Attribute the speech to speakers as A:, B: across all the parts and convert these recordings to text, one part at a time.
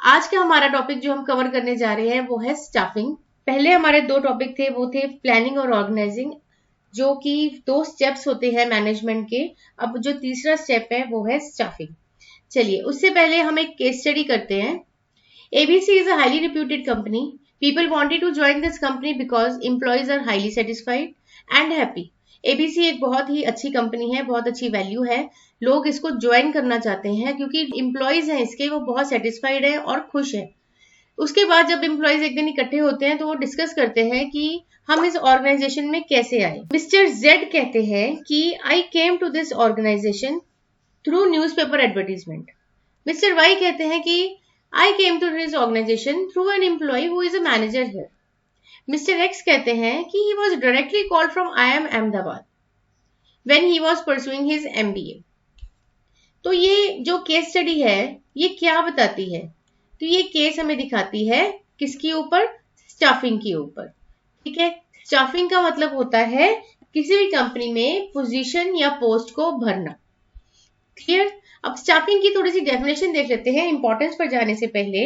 A: आज का हमारा टॉपिक जो हम कवर करने जा रहे हैं वो है स्टाफिंग। पहले हमारे दो टॉपिक थे, वो थे प्लानिंग और ऑर्गेनाइजिंग, जो कि 2 स्टेप्स होते हैं मैनेजमेंट के। अब जो तीसरा स्टेप है वो है स्टाफिंग। चलिए उससे पहले हम एक केस स्टडी करते हैं। ABC is a highly reputed company. People wanted to join this company because employees are highly satisfied and happy. ABC एक बहुत ही अच्छी कंपनी है, बहुत अच्छी वैल्यू है। लोग इसको ज्वाइन करना चाहते हैं क्योंकि एम्प्लॉयज हैं इसके, वो बहुत सेटिस्फाइड है और खुश है। उसके बाद जब एम्प्लॉयज एक दिन इकट्ठे होते हैं तो वो डिस्कस करते हैं कि हम इस ऑर्गेनाइजेशन में कैसे आए। मिस्टर जेड कहते हैं कि I came to this organisation through newspaper advertisement. Mister Y कहते हैं कि I came to his organization through an employee who is a manager here. Mr. X कहते हैं कि he was directly called from IIM Ahmedabad when he was pursuing his MBA. तो ये जो case study है ये क्या बताती है? तो ये केस हमें दिखाती है किसके ऊपर? स्टाफिंग के ऊपर। ठीक है, स्टाफिंग का मतलब होता है किसी भी कंपनी में पोजीशन या पोस्ट को भरना। क्लियर? अब स्टाफिंग की थोड़ी सी डेफिनेशन देख लेते हैं इंपॉर्टेंस पर जाने से पहले।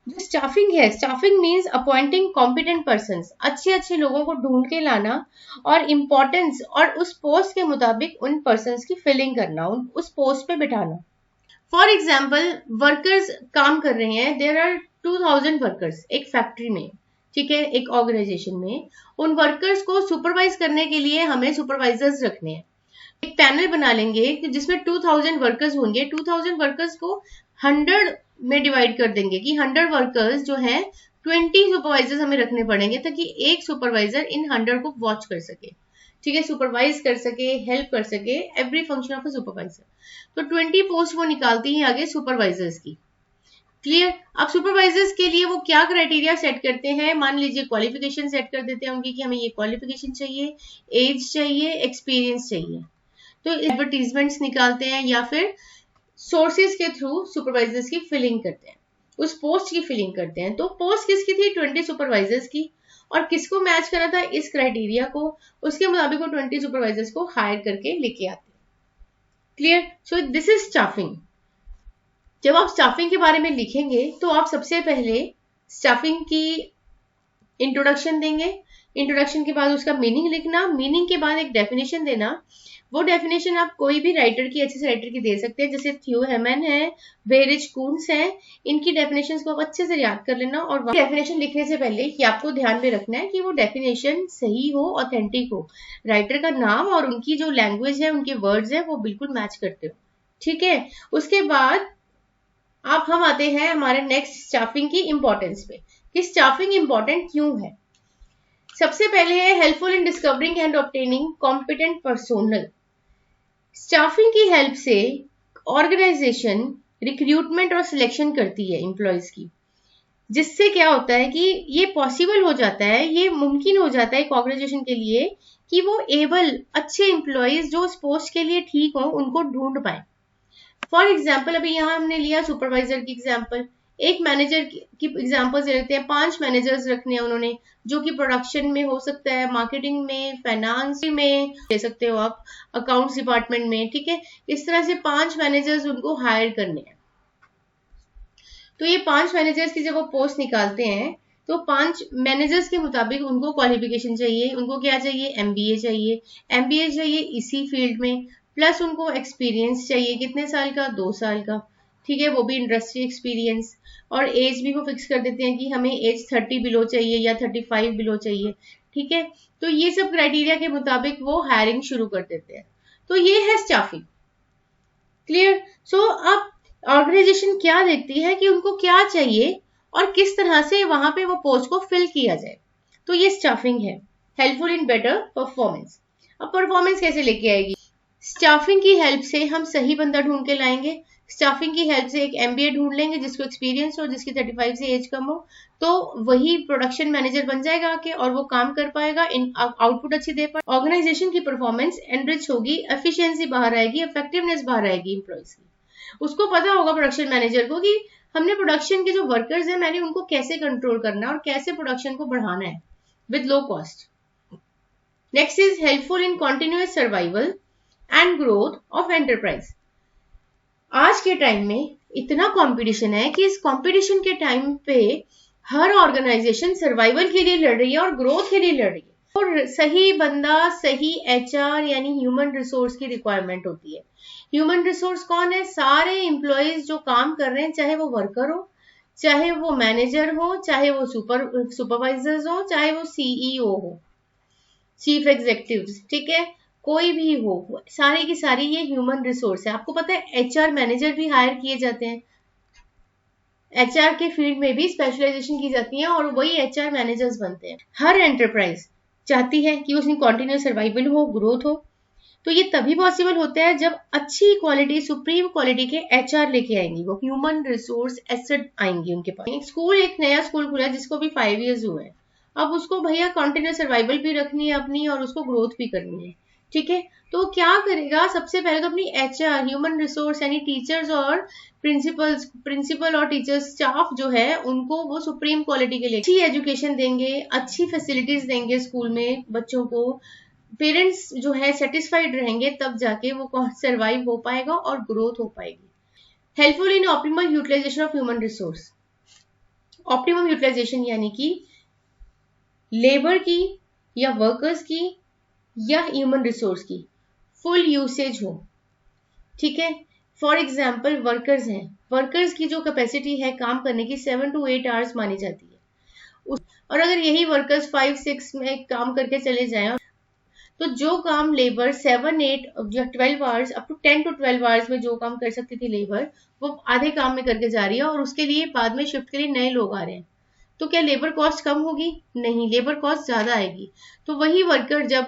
A: जो स्टाफिंग है, staffing means appointing competent persons, अच्छे लोगों को ढूंढ के लाना और इम्पोर्टेंस और उस पोस्ट के मुताबिक उन पर्संस की फिलिंग करना, उस पोस्ट पे बिठाना। फॉर एग्जाम्पल, वर्कर्स काम कर रहे हैं, देयर आर 2000 वर्कर्स एक फैक्ट्री में, ठीक है, एक ऑर्गेनाइजेशन में। उन वर्कर्स को सुपरवाइज करने के लिए हमें सुपरवाइजर्स रखने हैं। एक पैनल बना लेंगे कि जिसमें 2000 वर्कर्स होंगे। 2000 वर्कर्स को 100 में डिवाइड कर देंगे कि 100 वर्कर्स जो हैं 20 सुपरवाइजर्स हमें रखने पड़ेंगे ताकि एक सुपरवाइजर इन 100 को वॉच कर सके, ठीक है, सुपरवाइज कर सके, हेल्प कर सके, every function of a supervisor. तो 20 पोस्ट वो निकालती है आगे सुपरवाइजर्स की। क्लियर? अब सुपरवाइजर्स के लिए वो क्या क्राइटेरिया सेट करते हैं? मान लीजिए क्वालिफिकेशन सेट कर देते हैं उनकी कि हमें ये क्वालिफिकेशन चाहिए, एज चाहिए, एक्सपीरियंस चाहिए। तो एडवर्टीजमेंट्स निकालते हैं या फिर सोर्सेज के थ्रू सुपरवाइजर्स की फिलिंग करते हैं, उस पोस्ट की फिलिंग करते हैं। तो पोस्ट किसकी थी? 20 सुपरवाइजर्स की। और किसको मैच करा था? इस क्राइटेरिया को। उसके मुताबिक वो 20 सुपरवाइजर्स को हायर करके लेके आते हैं। Clear? So this is staffing. जब आप स्टाफिंग के बारे में लिखेंगे तो आप सबसे पहले स्टाफिंग की इंट्रोडक्शन देंगे। इंट्रोडक्शन के बाद उसका मीनिंग लिखना, मीनिंग के बाद एक डेफिनेशन देना। वो डेफिनेशन आप कोई भी राइटर की, अच्छे से राइटर की दे सकते हैं, जैसे थियो हेमन है, बेरिच कून्स है। इनकी डेफिनेशंस को आप अच्छे से याद कर लेना और डेफिनेशन लिखने से पहले कि आपको ध्यान में रखना है कि वो डेफिनेशन सही हो, ऑथेंटिक हो, राइटर का नाम और उनकी जो लैंग्वेज है, उनके वर्ड्स है, वो बिल्कुल मैच करते हो। ठीक है, उसके बाद हम आते हैं हमारे नेक्स्ट स्टाफिंग की इंपॉर्टेंस पे कि स्टाफिंग इंपॉर्टेंट क्यों है। सबसे पहले है helpful in discovering and obtaining competent personnel. Staffing की हेल्प से ऑर्गेनाइजेशन रिक्रूटमेंट और सिलेक्शन करती है एम्प्लॉयज की, जिससे क्या होता है कि ये पॉसिबल हो जाता है, ये मुमकिन हो जाता है एक ऑर्गेनाइजेशन के लिए कि वो अच्छे एम्प्लॉयज जो उस पोस्ट के लिए ठीक हो उनको ढूंढ पाए। फॉर एग्जाम्पल, अभी यहाँ हमने लिया सुपरवाइजर की एग्जाम्पल, एक मैनेजर की एग्जाम्पल दे लेते हैं। 5 मैनेजर्स रखने हैं उन्होंने, जो कि प्रोडक्शन में हो सकता है, मार्केटिंग में, फाइनेंस में ले सकते हो आप, अकाउंट्स डिपार्टमेंट में, ठीक है। इस तरह से 5 मैनेजर्स उनको हायर करने हैं। तो ये 5 मैनेजर्स की जब वो पोस्ट निकालते हैं तो 5 मैनेजर्स के मुताबिक उनको क्वालिफिकेशन चाहिए। उनको क्या चाहिए? MBA चाहिए। MBA चाहिए इसी फील्ड में, प्लस उनको एक्सपीरियंस चाहिए। कितने साल का? 2 साल का, ठीक है, वो भी इंडस्ट्री एक्सपीरियंस। और एज भी वो फिक्स कर देते हैं कि हमें एज 30 बिलो चाहिए या 35 बिलो चाहिए, ठीक है। तो ये सब क्राइटेरिया के मुताबिक वो हायरिंग शुरू कर देते हैं। तो ये है स्टाफिंग। क्लियर? सो अब ऑर्गेनाइजेशन क्या देखती है कि उनको क्या चाहिए और किस तरह से वहां पे वो पोस्ट को फिल किया जाए। तो ये स्टाफिंग है, हेल्पफुल इन बेटर परफॉर्मेंस। अब परफॉर्मेंस कैसे लेके आएगी? स्टाफिंग की हेल्प से हम सही बंदा ढूंढ के लाएंगे। स्टाफिंग की हेल्प से एक MBA ढूंढ लेंगे जिसको एक्सपीरियंस हो, जिसकी 35 से एज कम हो, तो वही प्रोडक्शन मैनेजर बन जाएगा आके और वो काम कर पाएगा, आउटपुट अच्छी दे पाएगा। ऑर्गेनाइजेशन की परफॉर्मेंस एनरिच होगी, एफिशिएंसी बाहर आएगी, इफेक्टिवनेस बाहर आएगी एम्प्लॉयज की। उसको पता होगा प्रोडक्शन मैनेजर को कि हमने प्रोडक्शन के जो वर्कर्स हैं मैंने उनको कैसे कंट्रोल करना है और कैसे प्रोडक्शन को बढ़ाना है with low cost. Next is helpful in continuous survival and growth of enterprise. आज के टाइम में इतना कंपटीशन है कि इस कंपटीशन के टाइम पे हर ऑर्गेनाइजेशन सर्वाइवल के लिए लड़ रही है और ग्रोथ के लिए लड़ रही है, और सही बंदा, सही एचआर यानी ह्यूमन रिसोर्स की रिक्वायरमेंट होती है। ह्यूमन रिसोर्स कौन है? सारे एम्प्लॉयज जो काम कर रहे हैं, चाहे वो वर्कर हो, चाहे वो मैनेजर हो, चाहे वो सुपरवाइजर्स हो, चाहे वो सीईओ हो, चीफ एग्जीक्यूटिव्स, ठीक है, कोई भी हो, सारी की सारी ये ह्यूमन रिसोर्स है। आपको पता है एचआर मैनेजर भी हायर किए जाते हैं, एचआर के फील्ड में भी स्पेशलाइजेशन की जाती है और वही एचआर मैनेजर्स बनते हैं। हर एंटरप्राइज चाहती है कि उसकी कॉन्टिन्यूस सर्वाइवल हो, ग्रोथ हो, तो ये तभी पॉसिबल होता है जब अच्छी क्वालिटी, सुप्रीम क्वालिटी के एचआर लेके आएंगी, वो ह्यूमन रिसोर्स एसेट आएंगी उनके पास। एक नया स्कूल खुला जिसको भी 5 years हुए हैं, अब उसको भैया कॉन्टिन्यूस सर्वाइवल भी रखनी है अपनी और उसको ग्रोथ भी करनी है, ठीक है। तो क्या करेगा? सबसे पहले तो अपनी एचआर, ह्यूमन रिसोर्स यानी टीचर्स और प्रिंसिपल और टीचर्स स्टाफ जो है उनको वो सुप्रीम क्वालिटी के लिए अच्छी एजुकेशन देंगे, अच्छी फैसिलिटीज देंगे स्कूल में बच्चों को, पेरेंट्स जो है सेटिस्फाइड रहेंगे, तब जाके वो सर्वाइव हो पाएगा और ग्रोथ हो पाएगी। Helpful in optimal utilisation of human resource. Optimum utilisation यानी कि लेबर की या वर्कर्स की या ह्यूमन रिसोर्स की फुल यूसेज हो, ठीक है। फॉर एग्जाम्पल वर्कर्स हैं, वर्कर्स की जो कैपेसिटी है काम करने की 7 to 8 hours मानी जाती है, और अगर यही वर्कर्स 5-6 में काम करके चले जाएं, तो जो काम लेबर 7-8 या 12 hours up to 10 to 12 hours में जो काम कर सकती थी लेबर, वो आधे काम में करके जा रही है और उसके लिए बाद में शिफ्ट के लिए नए लोग आ रहे हैं। तो क्या लेबर कॉस्ट कम होगी? नहीं, लेबर कॉस्ट ज्यादा आएगी। तो वही वर्कर जब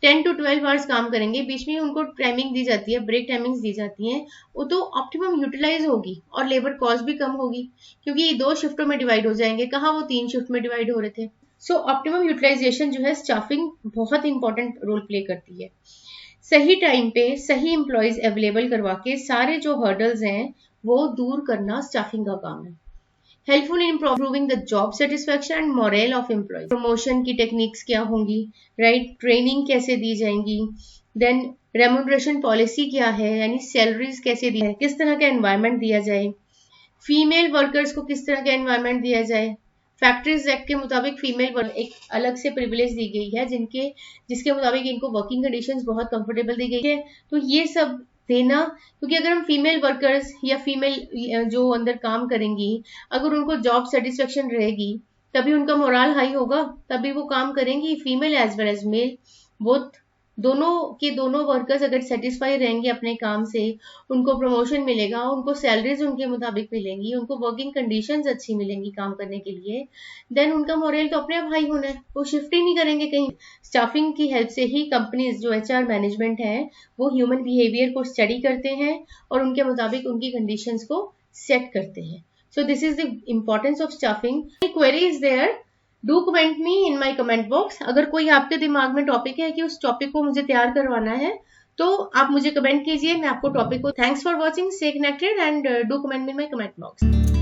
A: 10 to 12 hours काम करेंगे, बीच में उनको टाइमिंग दी जाती है, ब्रेक टाइमिंग्स दी जाती हैं, वो तो ऑप्टिमम यूटिलाइज होगी और लेबर कॉस्ट भी कम होगी, क्योंकि 2 शिफ्टों में डिवाइड हो जाएंगे, कहाँ वो 3 शिफ्ट में डिवाइड हो रहे थे। सो ऑप्टिमम यूटिलाइजेशन जो है स्टाफिंग बहुत इंपॉर्टेंट रोल प्ले करती है। सही टाइम पे सही एम्प्लॉयज अवेलेबल करवा के सारे जो हर्डल्स हैं वो दूर करना स्टाफिंग का काम है। Helpful in improving the job satisfaction and morale of employ. Promotion की टेक्निक्स क्या होंगी, राइट, ट्रेनिंग कैसे दी जाएंगी, देन रेम्यूनरेशन पॉलिसी क्या है, यानी सैलरीज कैसे दी है, किस तरह का एनवायरनमेंट दिया जाए, फीमेल वर्कर्स को किस तरह का एनवायरनमेंट दिया जाए। फैक्ट्रीज एक्ट के मुताबिक फीमेल एक अलग से प्रिविलेज दी गई है, जिसके मुताबिक इनको वर्किंग कंडीशंस बहुत कंफर्टेबल दी गई है। तो ये सब देना, क्योंकि अगर हम फीमेल वर्कर्स या फीमेल जो अंदर काम करेंगी, अगर उनको जॉब सेटिस्फेक्शन रहेगी तभी उनका मोरल हाई होगा, तभी वो काम करेंगी। Female as well as male, both दोनों वर्कर्स अगर सेटिस्फाई रहेंगे अपने काम से, उनको प्रमोशन मिलेगा, उनको सैलरीज उनके मुताबिक मिलेंगी, उनको वर्किंग कंडीशंस अच्छी मिलेंगी काम करने के लिए, देन उनका मोरल तो अपने आप हाई होना है, वो शिफ्ट ही नहीं करेंगे कहीं। स्टाफिंग की हेल्प से ही कंपनीज जो एचआर मैनेजमेंट है वो ह्यूमन बिहेवियर को स्टडी करते हैं और उनके मुताबिक उनकी कंडीशंस को सेट करते हैं। So this is the importance of staffing. Query is there, do comment me in my comment box. अगर कोई आपके दिमाग में टॉपिक है कि उस टॉपिक को मुझे तैयार करवाना है, तो आप मुझे कमेंट कीजिए, मैं आपको टॉपिक को। Thanks for watching, stay connected and do comment me in my comment box.